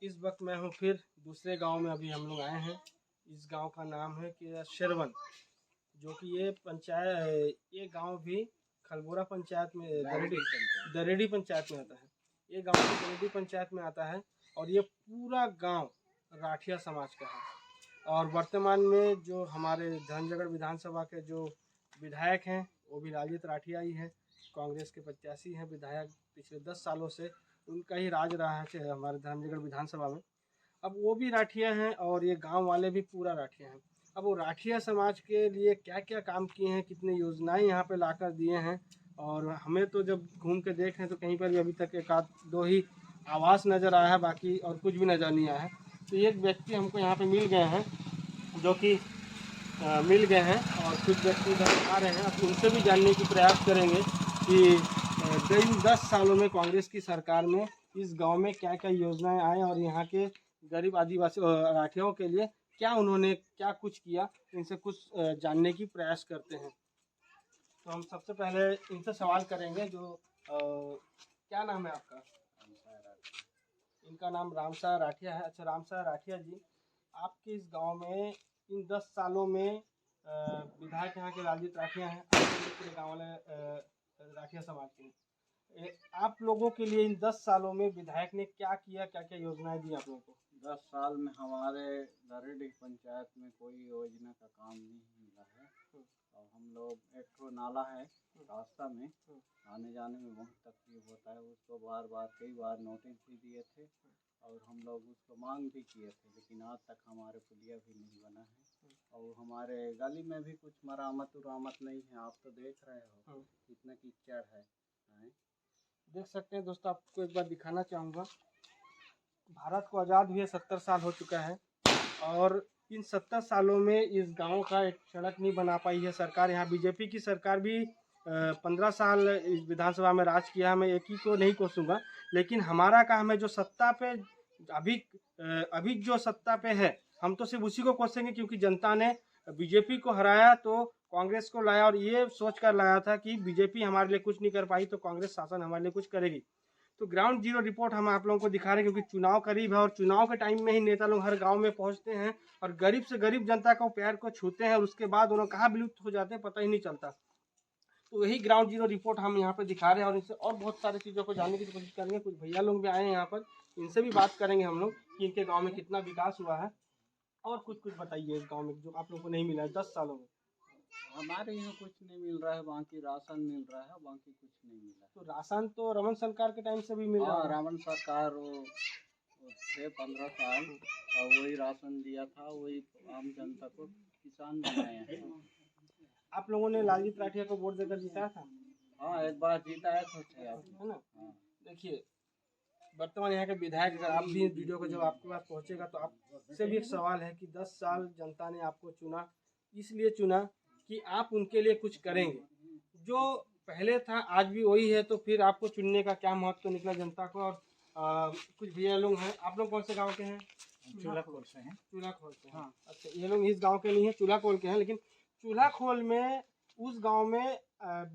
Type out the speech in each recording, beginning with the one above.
इस वक्त मैं हूँ फिर दूसरे गांव में। अभी हम लोग आए हैं। इस गांव का नाम है कि शेरवन, जो कि ये गांव भी खलबोरा पंचायत में दरेडी पंचायत में आता है। ये गांव भी दरेडी पंचायत में आता है और ये पूरा गांव राठिया समाज का है। और वर्तमान में जो हमारे धनजगढ़ विधानसभा के जो विधायक हैं वो भी राजित राठिया ही हैं। कांग्रेस के प्रत्याशी हैं विधायक, पिछले 10 सालों से उनका ही राज रहा है हमारे धनजगढ़ विधानसभा में। अब वो भी राठिया हैं और ये गांव वाले भी पूरा राठिया हैं। अब वो राठिया समाज के लिए क्या क्या काम किए हैं, कितनी योजनाएं यहाँ पे लाकर दिए हैं, और हमें तो जब घूम के देख रहे हैं तो कहीं पर भी अभी तक एक आध दो ही आवास नज़र आया है, बाकी और कुछ भी नज़र नहीं आया है। तो एक व्यक्ति हमको यहाँ पे मिल गए हैं, जो कि मिल गए हैं, और कुछ व्यक्ति इधर आ रहे हैं। अब उनसे भी जानने की प्रयास करेंगे कि इन 10 सालों में कांग्रेस की सरकार में इस गांव में क्या क्या योजनाएं आई और यहाँ के गरीब आदिवासी राठियों के लिए क्या उन्होंने क्या कुछ किया, इनसे कुछ जानने की प्रयास करते हैं। तो हम सबसे पहले इनसे सवाल करेंगे। जो क्या नाम है आपका? इनका नाम रामसा राठिया है। अच्छा रामसा राठिया जी, आपके इस गांव में इन 10 सालों में विधायक यहाँ के राजित राठिया हैं, पूरे गाँव वाले राठिया समाज के। आप लोगों के लिए इन 10 सालों में विधायक ने क्या किया, क्या क्या योजनाएं दी आप लोगों को? 10 साल में हमारे दरेडी पंचायत में कोई योजना का काम नहीं मिला है। और हम लोग एक तो नाला है रास्ता में, आने जाने में बहुत तकलीफ होता है। उसको कई बार नोटिस भी दिए थे और हम लोग उसको मांग भी किए थे, लेकिन आज तक हमारे पुलिया भी नहीं बना है। और हमारे गली में भी कुछ मरामत नहीं है। आप तो देख रहे हो कितना कीचड़ है। देख सकते हैं दोस्तों, आपको एक बार दिखाना चाहूँगा। भारत को आज़ाद हुए 70 साल हो चुका है और इन 70 सालों में इस गांव का एक सड़क नहीं बना पाई है सरकार। यहाँ बीजेपी की सरकार भी 15 साल इस विधानसभा में राज किया। मैं एक ही को नहीं कोसूंगा, लेकिन हमारा काम है जो सत्ता पे अभी जो सत्ता पे है, हम तो सिर्फ उसी को कोसेंगे, क्योंकि जनता ने बीजेपी को हराया तो कांग्रेस को लाया, और ये सोच कर लाया था कि बीजेपी हमारे लिए कुछ नहीं कर पाई तो कांग्रेस शासन हमारे लिए कुछ करेगी। तो ग्राउंड जीरो रिपोर्ट हम आप लोगों को दिखा रहे हैं, क्योंकि चुनाव करीब है और चुनाव के टाइम में ही नेता लोग हर गांव में पहुंचते हैं और गरीब से गरीब जनता को पैर को छूते हैं और उसके बाद उन्होंने कहाँ विलुप्त हो जाते हैं पता ही नहीं चलता। तो यही ग्राउंड जीरो रिपोर्ट हम यहाँ पर दिखा रहे हैं और इससे और बहुत सारी चीज़ों को जानने की कोशिश करेंगे। कुछ भैया लोग भी आए हैं यहाँ पर, इनसे भी बात करेंगे हम लोग कि इनके गाँव में कितना विकास हुआ है। और कुछ बताइए इस गाँव में जो आप लोग को नहीं मिला है 10 सालों में। हमारे यहाँ कुछ नहीं मिल रहा है, बाकी राशन मिल रहा है, बाकी कुछ नहीं मिला। तो राशन तो रमन सरकार के टाइम से भी मिल रहा है। रमन सरकार वो थे 15 साल और वही राशन दिया था, वही आम जनता को किसान बनाया है। आप लोगों ने लालजी राठिया को वोट देकर जिताया था? हाँ, एक बार जीता है ना। देखिए वर्तमान यहाँ के विधायक, अगर आप भी वीडियो को जब आपके पास पहुँचेगा तो आपसे भी एक सवाल है कि 10 साल जनता ने आपको चुना, इसलिए चुना कि आप उनके लिए कुछ करेंगे। जो पहले था आज भी वही है, तो फिर आपको चुनने का क्या महत्व निकला जनता को। और कुछ भैया लोग हैं, आप लोग कौन से गांव के हैं? चूल्हाखोल से हैं। चूल्हाखोल से। हाँ अच्छा, ये लोग इस गांव के नहीं है, चूल्हाखोल के हैं। लेकिन चूल्हाखोल में उस गांव में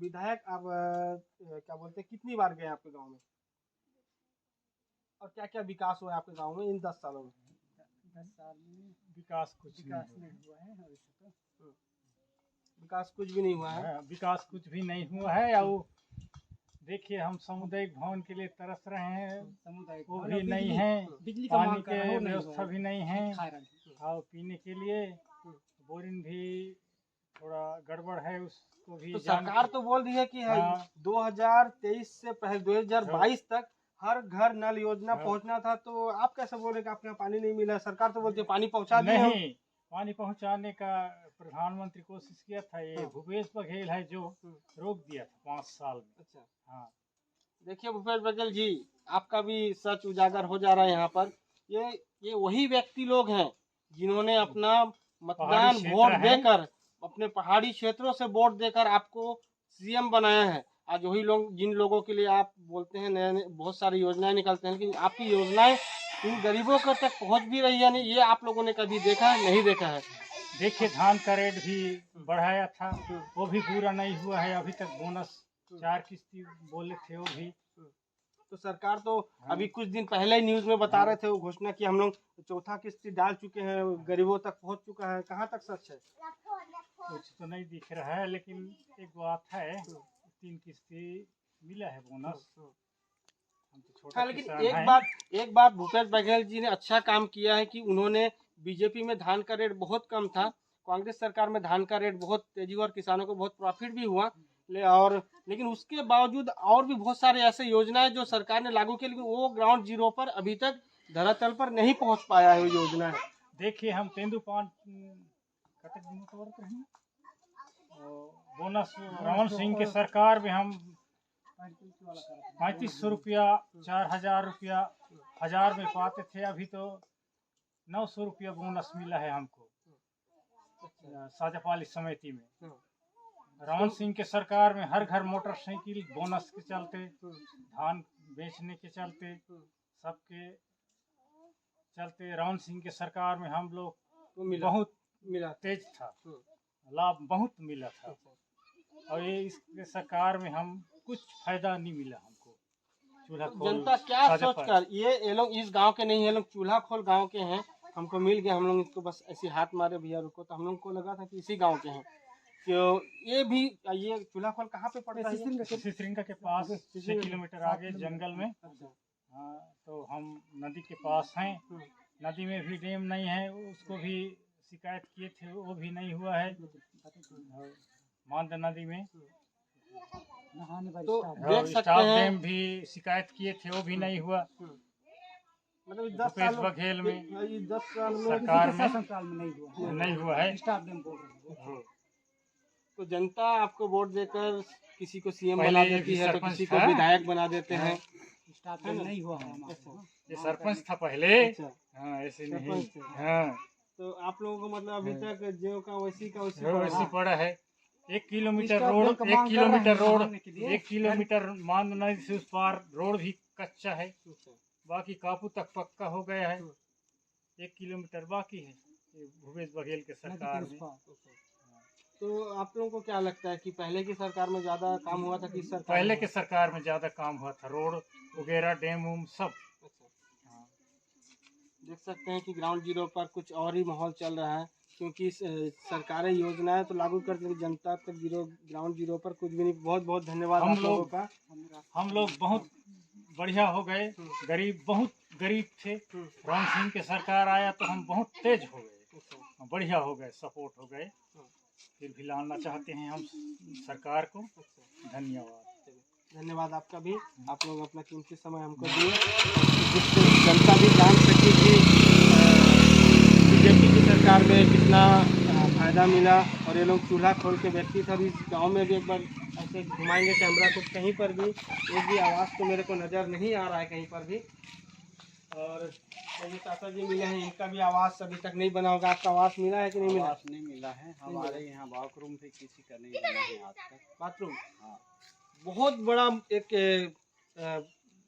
विधायक आप क्या बोलते हैं, कितनी बार गए आपके गांव में और क्या क्या विकास हुआ है आपके गांव में इन 10 सालों में? 10 साल में विकास नहीं हुआ है। विकास कुछ भी नहीं हुआ है। विकास कुछ भी नहीं हुआ है। और देखिए हम सामुदायिक भवन के लिए तरस रहे हैं, वो भी नहीं है। बिजली का पानी के व्यवस्था भी नहीं है और पीने के लिए बोरिंग भी थोड़ा गड़बड़ है, उसको भी तो सरकार तो बोल रही है कि 2023 से पहले 2022 तक हर घर नल योजना पहुंचना था। तो आप कैसे बोल रहे कि आपके यहाँ पानी नहीं मिला? सरकार तो बोलती है पानी पहुंचा दिया। नहीं, पानी पहुंचाने का प्रधानमंत्री कोशिश किया था, ये भूपेश बघेल है जो रोक दिया था 5 साल में। अच्छा हाँ, देखिए भूपेश बघेल जी, आपका भी सच उजागर हो जा रहा है यहाँ पर। ये वही व्यक्ति लोग हैं जिन्होंने अपना मतदान वोट देकर, अपने पहाड़ी क्षेत्रों से वोट देकर आपको सीएम बनाया है। आज वही लोग जिन लोगों के लिए आप बोलते हैं नए बहुत सारी योजनाएं निकलते हैं, लेकिन आपकी योजनाएं इन गरीबों को तक पहुंच भी रही है नहीं, ये आप लोगों ने कभी देखा है? नहीं देखा है। देखिए धान का रेट भी बढ़ाया था, वो भी पूरा नहीं हुआ है। अभी तक बोनस 4 किस्ती बोले थे, वो भी तो सरकार तो अभी कुछ दिन पहले ही न्यूज में बता रहे थे, वो घोषणा की हम लोग चौथा किस्त डाल चुके हैं, गरीबों तक पहुंच चुका है। कहाँ तक सच है? कुछ तो नहीं दिख रहा है, लेकिन एक बात है, 3 किस्ती मिला है बोनस। हम तो छोटा हाँ, लेकिन किसान एक हैं। बात भूपेश बघेल जी ने अच्छा काम किया है कि उन्होंने, बीजेपी में धान का रेट बहुत कम था, कांग्रेस सरकार में धान का रेट बहुत तेजी हुआ और किसानों को बहुत प्रॉफिट भी हुआ, लेकिन उसके बावजूद और भी बहुत सारे ऐसे योजनाएं जो सरकार ने लागू की, लेकिन वो ग्राउंड जीरो पर अभी तक धरातल पर नहीं पहुंच पाया है वो योजना है। देखिए, हम तेंदुपान कतक दिन तो और कहीं बोनस रमन सिंह के सरकार में हम 3500 रुपया, 4000 रुपया, 1000 में पाते थे। अभी तो 900 रुपया बोनस मिला है हमको साजापाली समिति में। रमन सिंह के सरकार में हर घर मोटरसाइकिल बोनस के चलते, धान बेचने के चलते, सबके चलते रमन सिंह के सरकार में हम लोग बहुत मिला तेज था, लाभ बहुत मिला था। और ये इसके सरकार में हम कुछ फायदा नहीं मिला हमको। चूल्हा खोल जनता क्या सोचकर, ये लोग इस गांव के नहीं है, लोग चूल्हा खोल गांव के हैं, हमको मिल गया, हम लोग इसको बस ऐसे हाथ मारे भैया रुको, तो हम लोग को लगा था कि इसी गांव के हैं। क्यों ये चूल्हा खोल कहाँ पे पड़ता है? सिसरिंगा के पास 6 किलोमीटर आगे जंगल में। हाँ, तो हम नदी के पास हैं। नदी में भी डैम नहीं है, उसको भी शिकायत किए थे, वो भी नहीं हुआ है। मांद नदी में तो देख सकते स्टाफ हैं, डैम भी शिकायत किए थे, वो भी नहीं हुआ। मतलब 10 भूपेश साल बघेल में 10 साल में सरकार में नहीं हुआ है। तो जनता आपको वोट देकर किसी को सीएम पहले बना ये देती भी है, तो सरपंच किसी को था। विधायक बना देते हैं। नहीं हुआ ये सरपंच था पहले। अच्छा, हाँ, ऐसे नहीं। सरपंच थे। हाँ, तो आप लोगों को मतलब अभी तक जो का वैसी वैसी पड़ा है। 1 kilometre road, 1 kilometre road, 1 kilometre Mand नदी से उस पार रोड भी कच्चा है, बाकी कापू तक पक्का हो गया है। 1 किलोमीटर बाकी है ये भूपेश बघेल के सरकार में। तो आप लोगों को क्या लगता है कि पहले की सरकार में ज्यादा काम हुआ था कि इस सरकार पहले में? के सरकार में ज्यादा काम हुआ था, रोड वगैरह, डैम उम सब। अच्छा। देख सकते हैं कि ग्राउंड जीरो पर कुछ और ही माहौल चल रहा है, क्योंकि सरकारें योजनाएं तो लागू करती है, जनता तक ग्राउंड जीरो पर कुछ भी नहीं। बहुत बहुत धन्यवाद आप लोगों का। हम लोग बहुत बढ़िया हो गए। गरीब, बहुत गरीब थे। रमन सिंह के सरकार आया तो हम बहुत तेज हो गए, बढ़िया हो गए, सपोर्ट हो गए। फिर भी लाना चाहते हैं हम सरकार को। धन्यवाद। धन्यवाद आपका भी, आप लोग अपना कीमती समय हमको दिए, जिससे जनता भी जान सके कि बीजेपी की सरकार में कितना फायदा मिला। और ये लोग चूल्हा खोल के व्यक्ति था। इस गांव में भी एक बार ऐसे घुमाएंगे कैमरा को, कहीं पर भी एक भी आवाज़ तो मेरे को नज़र नहीं आ रहा है कहीं पर भी। और ये चाचा जी मिले हैं, इनका भी आवास अभी तक नहीं बना होगा। आपका आवास मिला है कि नहीं मिला? आवास नहीं मिला है हमारे यहाँ। बाथरूम भी किसी का नहीं बना है आज तक। बाथरूम, हाँ, बहुत बड़ा एक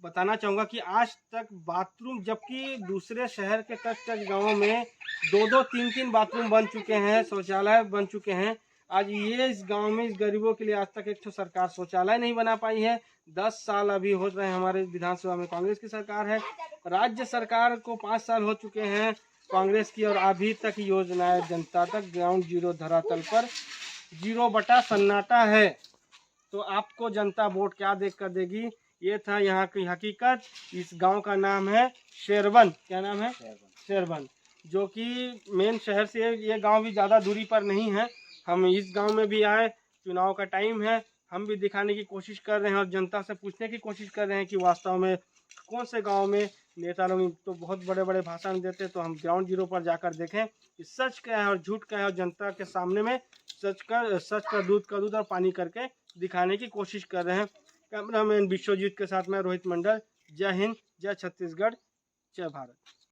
बताना चाहूँगा कि आज तक बाथरूम, जबकि दूसरे शहर के टच गाँवों में 2-2, 3-3 बाथरूम बन चुके हैं, शौचालय बन चुके हैं। आज ये इस गांव में, इस गरीबों के लिए आज तक एक तो सरकार शौचालय नहीं बना पाई है। 10 साल अभी हो रहे हैं, हमारे विधानसभा में कांग्रेस की सरकार है, राज्य सरकार को 5 साल हो चुके हैं कांग्रेस की, और अभी तक योजनाएं जनता तक ग्राउंड जीरो धरातल पर 0 सन्नाटा है। तो आपको जनता वोट क्या देख कर देगी? ये था यहाँ की हकीकत। इस गांव का नाम है शेरवन। क्या नाम है? शेरवन, जो कि मेन शहर से ये गांव भी ज़्यादा दूरी पर नहीं है। हम इस गांव में भी आए, चुनाव का टाइम है, हम भी दिखाने की कोशिश कर रहे हैं और जनता से पूछने की कोशिश कर रहे हैं कि वास्तव में कौन से गांव में नेता लोग तो बहुत बड़े बड़े भाषण देते, तो हम ग्राउंड जीरो पर जाकर देखें कि सच क्या है और झूठ क्या है, और जनता के सामने में सच का दूध और पानी करके दिखाने की कोशिश कर रहे हैं। कैमरामैन विश्वजीत के साथ मैं रोहित मंडल। जय हिंद, जय छत्तीसगढ़, जय भारत।